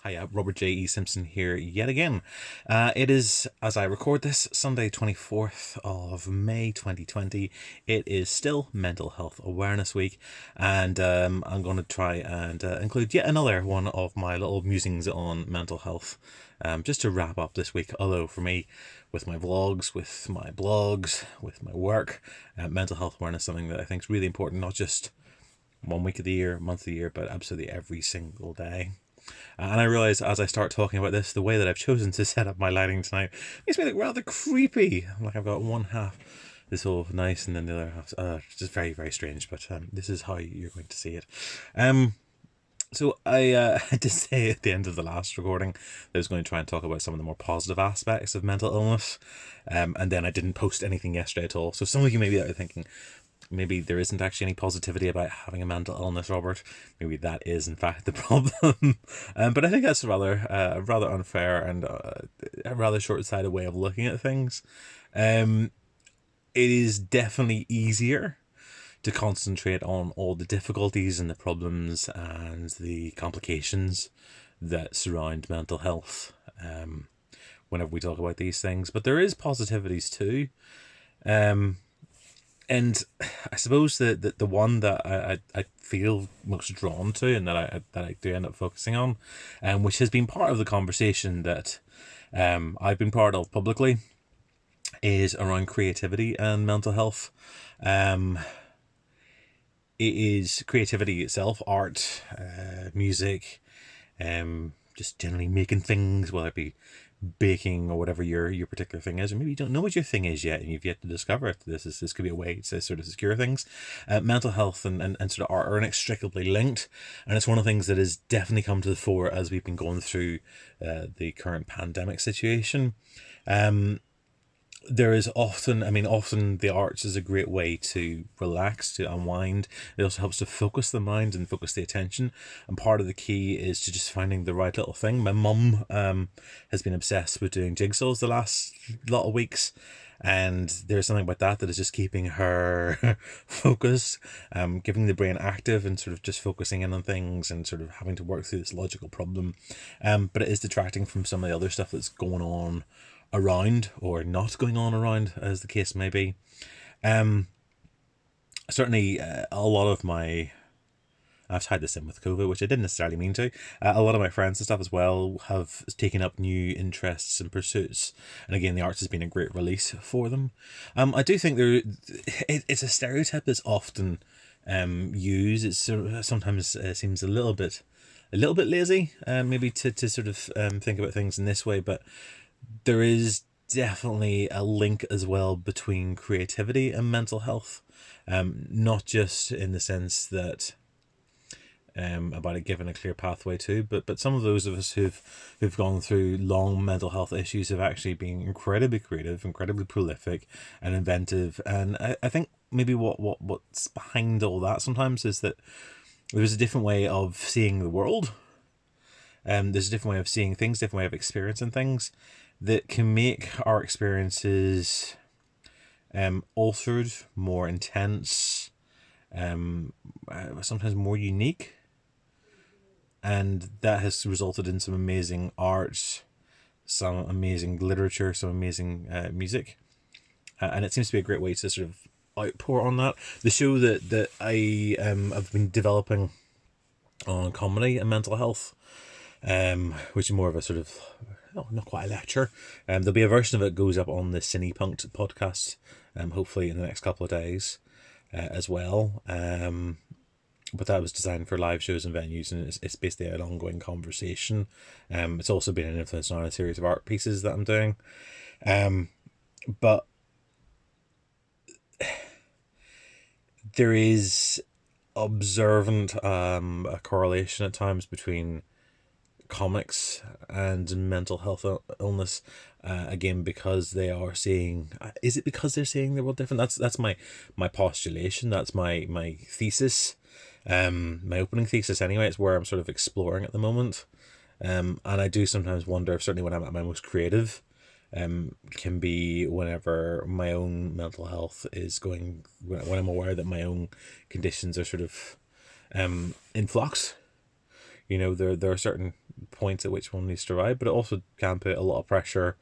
Hiya, Robert J. E. Simpson here yet again. It is, as I record this, Sunday 24th of May 2020. It is still Mental Health Awareness Week, and I'm going to try and include yet another one of my little musings on mental health, just to wrap up this week. Although for me, with my vlogs, with my blogs, with my work, mental health awareness is something that I think is really important, not just 1 week of the year, month of the year, but absolutely every single day. And I realise as I start talking about this, the way that I've chosen to set up my lighting tonight makes me look rather creepy. Like I've got one half this all nice and then the other half just very, very strange. But this is how you're going to see it. So I did say at the end of the last recording that I was going to try and talk about some of the more positive aspects of mental illness. And then I didn't post anything yesterday at all. So some of you maybe are thinking, maybe there isn't actually any positivity about having a mental illness, Robert. Maybe that is, in fact, the problem. But I think that's rather unfair and a rather short-sighted way of looking at things. It is definitely easier to concentrate on all the difficulties and the problems and the complications that surround mental health whenever we talk about these things. But there is positivities too. And I suppose the one that I feel most drawn to and that I do end up focusing on, which has been part of the conversation that I've been part of publicly, is around creativity and mental health. It is creativity itself, art, music, just generally making things, whether it be baking or whatever your particular thing is, or maybe you don't know what your thing is yet and you've yet to discover it. This could be a way to sort of secure things. Mental health and sort of art are inextricably linked, and it's one of the things that has definitely come to the fore as we've been going through the current pandemic situation. There is often the arts is a great way to relax, to unwind. It also helps to focus the mind and focus the attention. And part of the key is to just finding the right little thing. My mum has been obsessed with doing jigsaws the last lot of weeks. And there's something about that is just keeping her focused, giving the brain active and sort of just focusing in on things and sort of having to work through this logical problem. But it is detracting from some of the other stuff that's going on around or not going on around, as the case may be. Certainly a lot of my, I've tied this in with COVID, which I didn't necessarily mean to. A lot of my friends and stuff as well have taken up new interests and pursuits, and again, the arts has been a great release for them. I do think it's a stereotype that's often used. It's sort of, sometimes seems a little bit lazy, maybe to sort of think about things in this way, but there is definitely a link as well between creativity and mental health, not just in the sense that about it giving a clear pathway to, but some of those of us who've gone through long mental health issues have actually been incredibly creative, incredibly prolific, and inventive. And I think maybe what's behind all that sometimes is that there's a different way of seeing the world. There's a different way of seeing things, different way of experiencing things, that can make our experiences altered, more intense, sometimes more unique. And that has resulted in some amazing art, some amazing literature, some amazing music. And it seems to be a great way to sort of outpour on that. The show that I have been developing on comedy and mental health, which is more of a sort of, not quite a lecture. There'll be a version of it goes up on the Cine Punked podcast, hopefully in the next couple of days, as well. But that was designed for live shows and venues, and it's basically an ongoing conversation. It's also been an influence on a series of art pieces that I'm doing. But there is observant a correlation at times between comics and mental health illness, again, because they are seeing, is it because they're seeing the world different? That's my postulation, that's my thesis, my opening thesis anyway. It's where I'm sort of exploring at the moment, and I do sometimes wonder, certainly when I'm at my most creative, can be whenever my own mental health is going, when I'm aware that my own conditions are sort of in flux. You know, there are certain points at which one needs to arrive, but it also can put a lot of pressure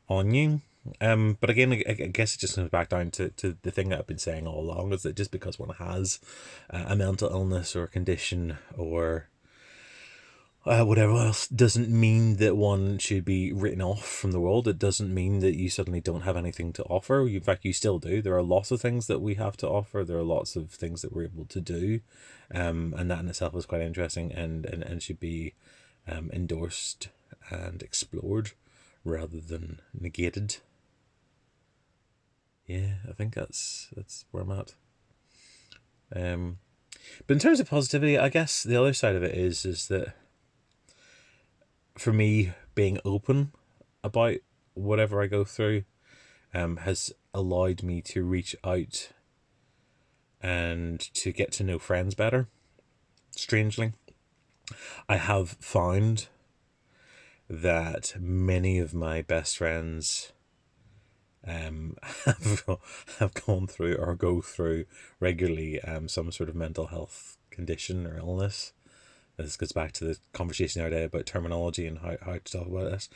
on you. But again, I guess it just comes back down to the thing that I've been saying all along, is that just because one has a mental illness or a condition or whatever else, doesn't mean that one should be written off from the world. It doesn't mean that you suddenly don't have anything to offer. In fact, you still do. There are lots of things that we have to offer. There are lots of things that we're able to do. And that in itself is quite interesting and should be endorsed and explored rather than negated. Yeah, I think that's where I'm at. But in terms of positivity, I guess the other side of it is that for me, being open about whatever I go through has allowed me to reach out and to get to know friends better. Strangely, I have found that many of my best friends have gone through or go through regularly some sort of mental health condition or illness. This goes back to the conversation the other day about terminology and how to talk about this.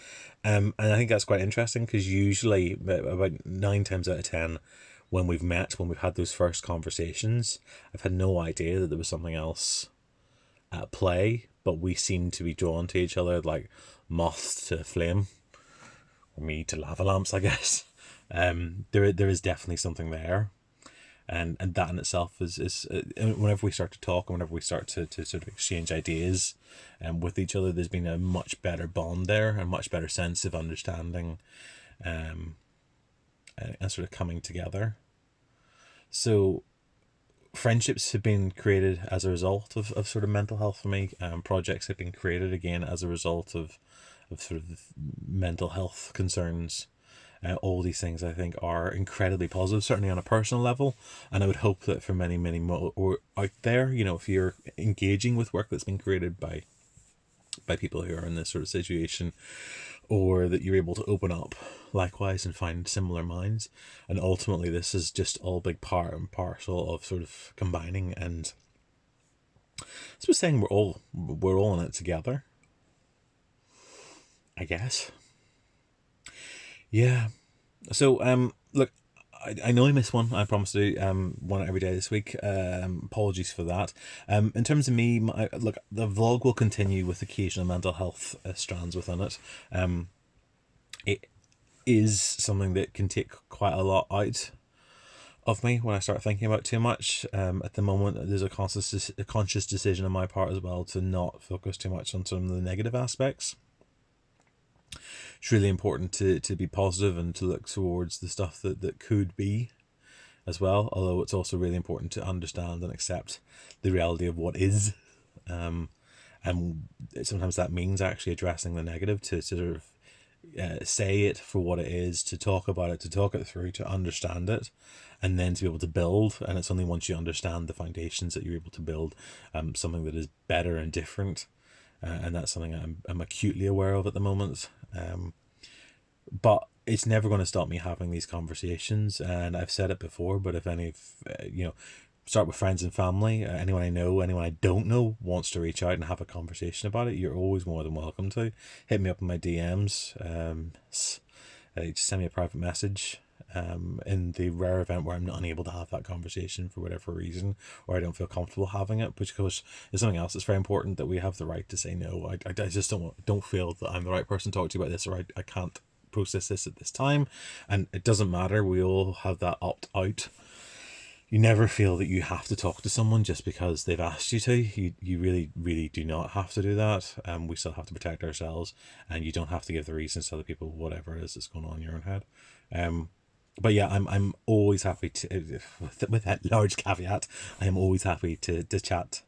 And I think that's quite interesting because usually about 9 times out of 10 when we've met, when we've had those first conversations, I've had no idea that there was something else at play, but we seem to be drawn to each other like moths to a flame, or me to lava lamps, I guess. There is definitely something there. And that in itself is whenever we start to talk and whenever we start to sort of exchange ideas with each other, there's been a much better bond there, a much better sense of understanding and sort of coming together. So friendships have been created as a result of sort of mental health for me. Projects have been created again as a result of sort of mental health concerns. All these things I think are incredibly positive, certainly on a personal level, and I would hope that for many more or out there, you know, if you're engaging with work that's been created by people who are in this sort of situation, or that you're able to open up likewise and find similar minds, and ultimately this is just all big part and parcel of sort of combining and I suppose saying we're all in it together, I guess. Yeah. So look, I know I missed one. I promised to do one every day this week. Apologies for that. In terms of me, look, the vlog will continue with occasional mental health strands within it. It is something that can take quite a lot out of me when I start thinking about too much. At the moment, there's a conscious decision on my part as well to not focus too much on some of the negative aspects. It's really important to be positive and to look towards the stuff that could be as well, although it's also really important to understand and accept the reality of what is. And sometimes that means actually addressing the negative, to sort of say it for what it is, to talk about it, to talk it through, to understand it, and then to be able to build. And it's only once you understand the foundations that you're able to build something that is better and different. And that's something I'm acutely aware of at the moment. But it's never going to stop me having these conversations. And I've said it before, but if any, start with friends and family, anyone I know, anyone I don't know wants to reach out and have a conversation about it, you're always more than welcome to. Hit me up in my DMs. Just send me a private message. In the rare event where I'm not unable to have that conversation for whatever reason, or I don't feel comfortable having it, which of course is something else that's very important, that we have the right to say no. I just don't feel that I'm the right person to talk to you about this, or I can't process this at this time. And it doesn't matter, we all have that opt out. You never feel that you have to talk to someone just because they've asked you to. You really do not have to do that. We still have to protect ourselves, and you don't have to give the reasons to other people, whatever it is that's going on in your own head. But yeah, I'm always happy to, with that large caveat, I am always happy to chat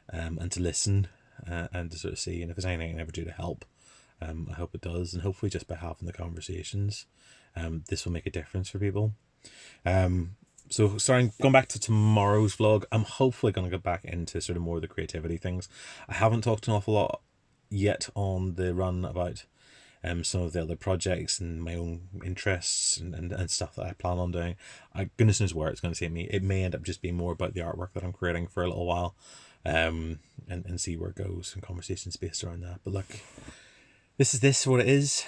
and to listen and to sort of see, and if there's anything I can ever do to help, I hope it does, and hopefully just by having the conversations, this will make a difference for people. So going back to tomorrow's vlog, I'm hopefully going to get back into sort of more of the creativity things. I haven't talked an awful lot yet on the run about some of the other projects and my own interests and stuff that I plan on doing. Goodness knows where it's going to take me. It may end up just being more about the artwork that I'm creating for a little while. and see where it goes and conversations based around that. But look, this what it is.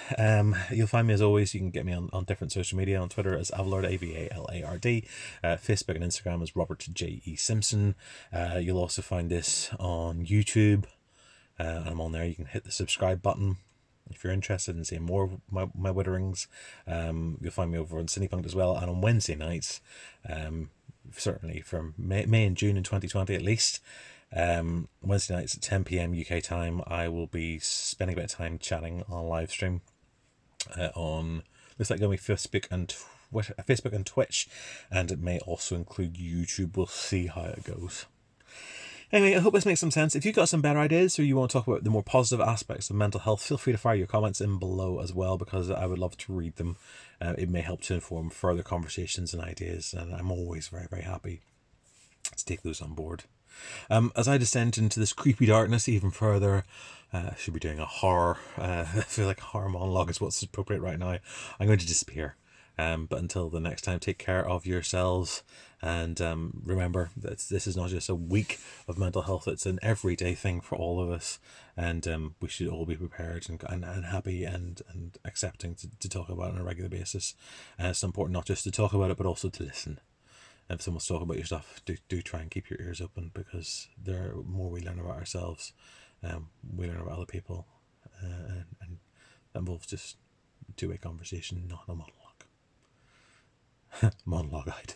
You'll find me as always. You can get me on different social media. On Twitter as Avalard, Avalard. Facebook and Instagram as Robert J.E. Simpson. You'll also find this on YouTube. I'm on there. You can hit the subscribe button if you're interested in seeing more of my witterings. You'll find me over on Cinepunked as well, and on Wednesday nights, certainly from May and June in 2020 at least. Wednesday nights at 10 p.m. UK time, I will be spending a bit of time chatting on live stream on, looks like going to be Facebook and Twitch, and it may also include YouTube. We'll see how it goes. Anyway, I hope this makes some sense. If you've got some better ideas or you want to talk about the more positive aspects of mental health, feel free to fire your comments in below as well, because I would love to read them. It may help to inform further conversations and ideas, and I'm always very, very happy to take those on board. As I descend into this creepy darkness even further, I should be doing a horror, I feel like a horror monologue is what's appropriate right now. I'm going to disappear. But until the next time, take care of yourselves, and remember that this is not just a week of mental health, it's an everyday thing for all of us, and we should all be prepared and happy and accepting to talk about it on a regular basis. And it's important not just to talk about it, but also to listen. If someone's talking about your stuff, do try and keep your ears open, because the more we learn about ourselves, we learn about other people, and that involves just two-way conversation, not a monologue. Monologue out.